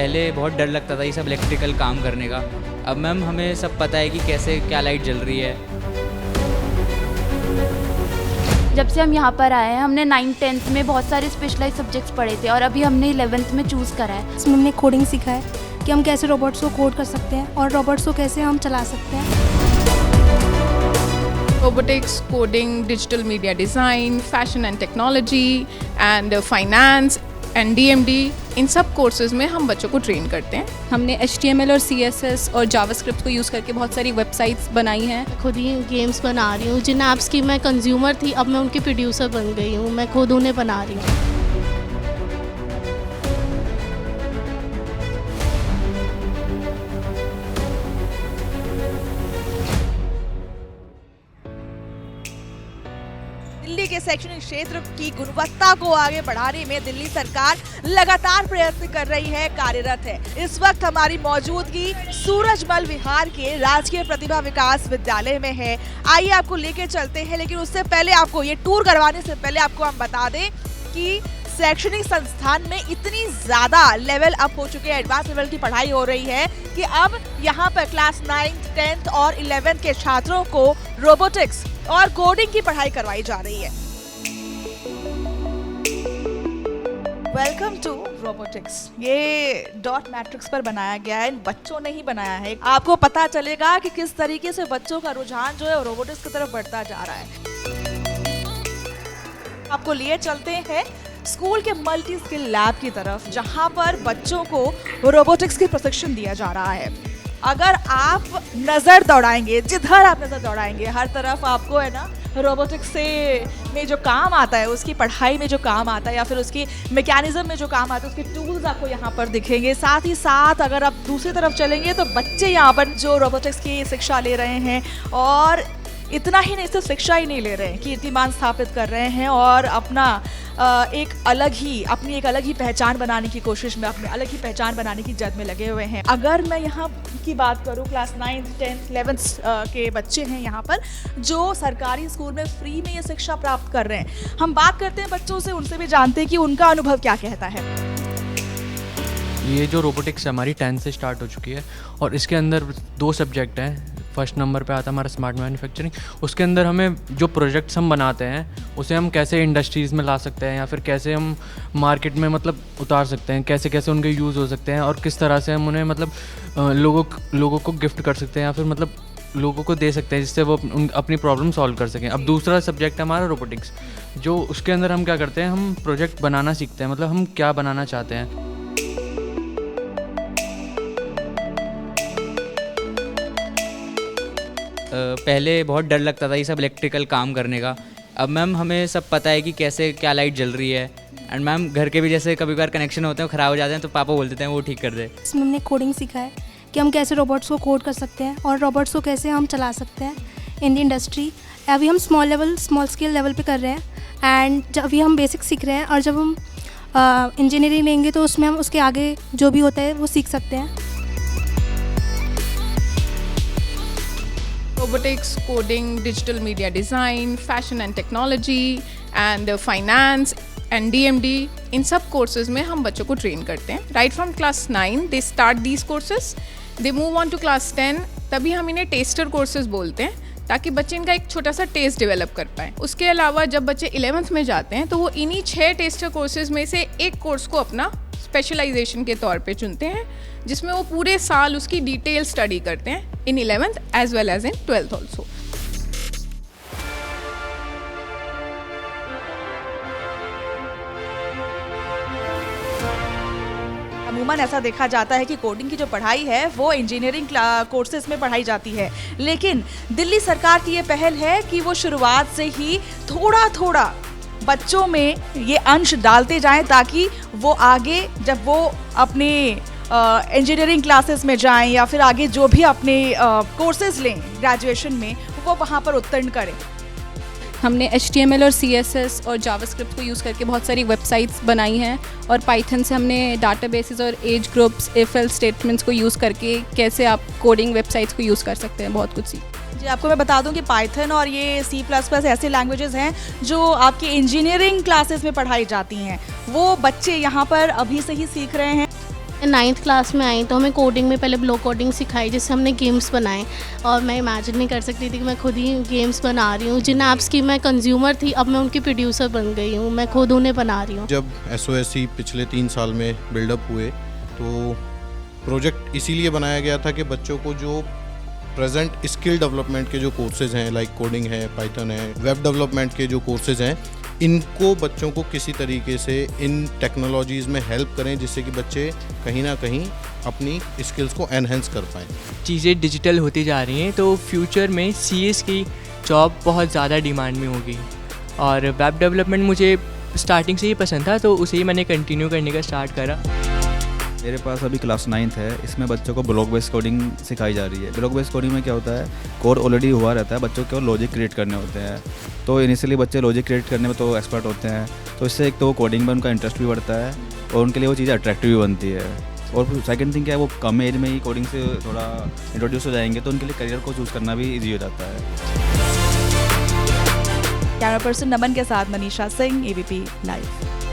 पहले बहुत डर लगता था ये सब इलेक्ट्रिकल काम करने का। अब मैम हमें सब पता है कि कैसे क्या लाइट जल रही है। जब से हम यहाँ पर आए हैं हमने 9th-10th में बहुत सारे स्पेशलाइज सब्जेक्ट्स पढ़े थे और अभी हमने 11th में चूज़ करा है। इसमें हमने कोडिंग सीखा है कि हम कैसे रोबोट्स को कोड कर सकते हैं और रोबोट्स को कैसे हम चला सकते हैं। Robotics, coding, digital media design, fashion and technology and finance and DMD, इन सब कोर्सेज में हम बच्चों को ट्रेन करते हैं। हमने HTML और CSS और जावास्क्रिप्ट को यूज़ करके बहुत सारी वेबसाइट्स बनाई हैं। खुद ही गेम्स बना रही हूँ। जिन ऐप्स की मैं कंज्यूमर थी अब मैं उनकी प्रोड्यूसर बन गई हूँ। मैं खुद उन्हें बना रही हूँ। दिल्ली के शैक्षणिक क्षेत्र की गुणवत्ता को आगे बढ़ाने में दिल्ली सरकार लगातार प्रयत्न कर रही है, कार्यरत है। इस वक्त हमारी मौजूदगी सूरजमल विहार के राजकीय प्रतिभा विकास विद्यालय में है। आइए आपको लेके चलते हैं, लेकिन उससे पहले आपको ये टूर करवाने से पहले आपको हम बता दें कि शैक्षणिक संस्थान में इतनी ज्यादा लेवल अप हो चुके हैं, एडवांस लेवल की पढ़ाई हो रही है कि अब यहाँ पर क्लास 9th, 10th और 11th के छात्रों को रोबोटिक्स और कोडिंग की पढ़ाई करवाई जा रही है। Welcome to robotics. ये डॉट मैट्रिक्स पर बनाया गया है, इन बच्चों ने ही बनाया है। आपको पता चलेगा कि किस तरीके से बच्चों का रुझान जो है रोबोटिक्स की तरफ बढ़ता जा रहा है। आपको लिए चलते हैं स्कूल के मल्टी स्किल लैब की तरफ, जहां पर बच्चों को रोबोटिक्स की प्रशिक्षण दिया जा रहा है। अगर आप नज़र दौड़ाएंगे, जिधर आप नज़र दौड़ाएंगे हर तरफ आपको है ना रोबोटिक्स से में जो काम आता है, उसकी पढ़ाई में जो काम आता है या फिर उसकी मैकेनिज्म में जो काम आता है, उसके टूल्स आपको यहाँ पर दिखेंगे। साथ ही साथ अगर आप दूसरी तरफ चलेंगे तो बच्चे यहाँ पर जो रोबोटिक्स की शिक्षा ले रहे हैं, और इतना ही नहीं, सिर्फ शिक्षा ही नहीं ले रहे हैं, कीर्तिमान स्थापित कर रहे हैं और अपना अपनी एक अलग ही पहचान बनाने की कोशिश में, अपनी अलग ही पहचान बनाने की जद में लगे हुए हैं। अगर मैं यहाँ की बात करूँ, क्लास 9th, 10th, 11th के बच्चे हैं यहाँ पर जो सरकारी स्कूल में फ्री में ये शिक्षा प्राप्त कर रहे हैं। हम बात करते हैं बच्चों से, उनसे भी जानते हैं कि उनका अनुभव क्या कहता है। ये जो रोबोटिक्स हमारी 10th से स्टार्ट हो चुकी है और इसके अंदर 2 सब्जेक्ट हैं। फर्स्ट नंबर पे आता है हमारा स्मार्ट मैन्युफैक्चरिंग। उसके अंदर हमें जो प्रोजेक्ट्स हम बनाते हैं उसे हम कैसे इंडस्ट्रीज़ में ला सकते हैं या फिर कैसे हम मार्केट में मतलब उतार सकते हैं, कैसे कैसे उनके यूज़ हो सकते हैं और किस तरह से हम उन्हें मतलब लोगों को गिफ्ट कर सकते हैं या फिर मतलब लोगों को दे सकते हैं जिससे वो अपनी प्रॉब्लम सॉल्व कर सकें। अब दूसरा सब्जेक्ट है हमारा रोबोटिक्स, जो उसके अंदर हम क्या करते हैं, हम प्रोजेक्ट बनाना सीखते हैं, मतलब हम क्या बनाना चाहते हैं। पहले बहुत डर लगता था ये सब इलेक्ट्रिकल काम करने का। अब मैम हमें सब पता है कि कैसे क्या लाइट जल रही है। एंड मैम घर के भी जैसे कभी बार कनेक्शन होते हैं, ख़राब हो जाते हैं, तो पापा बोल देते हैं वो ठीक कर दे। इसमें हमने कोडिंग सीखा है कि हम कैसे रोबोट्स को कोड कर सकते हैं और रोबोट्स को कैसे हम चला सकते हैं इन द इंडस्ट्री। अभी हम स्मॉल स्केल लेवल पे कर रहे हैं एंड जब अभी हम बेसिक सीख रहे हैं और जब हम इंजीनियरिंग लेंगे तो उसमें हम उसके आगे जो भी होता है वो सीख सकते हैं। Robotics, coding, digital media design, fashion and technology and finance and DMD, इन सब कोर्सेज में हम बच्चों को ट्रेन करते हैं। Right from class 9 they start these courses, they move on to class 10, तभी हम इन्हें टेस्टर कोर्सेज बोलते हैं ताकि बच्चे इनका एक छोटा सा टेस्ट डेवलप कर पाएँ। उसके अलावा जब बच्चे 11th में जाते हैं तो वो इन्हीं 6 टेस्टर कोर्सेज में से एक कोर्स को अपना स्पेशलाइजेशन के तौर पे चुनते हैं, जिसमें वो पूरे साल उसकी डिटेल स्टडी करते हैं in 11th as well as in 12th also. अमूमन ऐसा देखा जाता है कि कोडिंग की जो पढ़ाई है वो इंजीनियरिंग कोर्सेज में पढ़ाई जाती है, लेकिन दिल्ली सरकार की ये पहल है कि वो शुरुआत से ही थोड़ा थोड़ा बच्चों में ये अंश डालते जाएं ताकि वो आगे जब वो अपने इंजीनियरिंग क्लासेस में जाएं या फिर आगे जो भी अपने कोर्सेज लें ग्रेजुएशन में, वो वहाँ पर उत्तीर्ण करें। हमने HTML और CSS और जावास्क्रिप्ट को यूज़ करके बहुत सारी वेबसाइट्स बनाई हैं और पाइथन से हमने डाटाबेसेस और age groups, if else statements को यूज़ करके कैसे आप कोडिंग वेबसाइट्स को यूज़ कर सकते हैं, बहुत कुछ सीख। जी, आपको मैं बता दूं कि पाइथन और ये C++ ऐसे लैंग्वेजेस हैं जो आपकी इंजीनियरिंग क्लासेस में पढ़ाई जाती हैं। वो बच्चे यहाँ पर अभी से ही सीख रहे हैं। 9th क्लास में आई तो हमें कोडिंग में पहले ब्लॉक कोडिंग सिखाई, जिससे हमने गेम्स बनाए। और मैं इमेजिन नहीं कर सकती थी कि मैं खुद ही गेम्स बना रही हूँ। जिन ऐप्स की मैं कंज्यूमर थी, अब मैं उनकी प्रोड्यूसर बन गई हूँ। मैं खुद उन्हें बना रही हूँ। जब SOSC पिछले 3 साल में बिल्डअप हुए तो प्रोजेक्ट इसीलिए बनाया गया था कि बच्चों को जो प्रेजेंट स्किल डेवलपमेंट के जो कोर्सेज़ हैं, लाइक कोडिंग है, पाइथन है, वेब डेवलपमेंट के जो कोर्सेज़ हैं, इनको बच्चों को किसी तरीके से इन टेक्नोलॉजीज़ में हेल्प करें, जिससे कि बच्चे कहीं ना कहीं अपनी स्किल्स को एनहेंस कर पाएँ। चीज़ें डिजिटल होती जा रही हैं तो फ्यूचर में CS की जॉब बहुत ज़्यादा डिमांड में होगी। और वेब डेवलपमेंट मुझे स्टार्टिंग से ही पसंद था तो उसे ही मैंने कंटिन्यू करने का स्टार्ट करा। मेरे पास अभी क्लास 9th है, इसमें बच्चों को ब्लॉक बेस्ड कोडिंग सिखाई जा रही है। ब्लॉक बेस्ड कोडिंग में क्या होता है, कोड ऑलरेडी हुआ रहता है, बच्चों को लॉजिक क्रिएट करने होते हैं। तो इनिशियली बच्चे लॉजिक क्रिएट करने में तो एक्सपर्ट होते हैं, तो इससे एक तो कोडिंग में उनका इंटरेस्ट भी बढ़ता है और उनके लिए वो चीज़ अट्रैक्टिव भी बनती है। और सेकंड थिंग क्या है, वो कम एज में ही कोडिंग से थोड़ा इंट्रोड्यूस हो जाएंगे तो उनके लिए करियर को चूज़ करना भी ईजी हो जाता है। कैमरा पर्सन नमन के साथ मनीषा सिंह, ABP लाइव।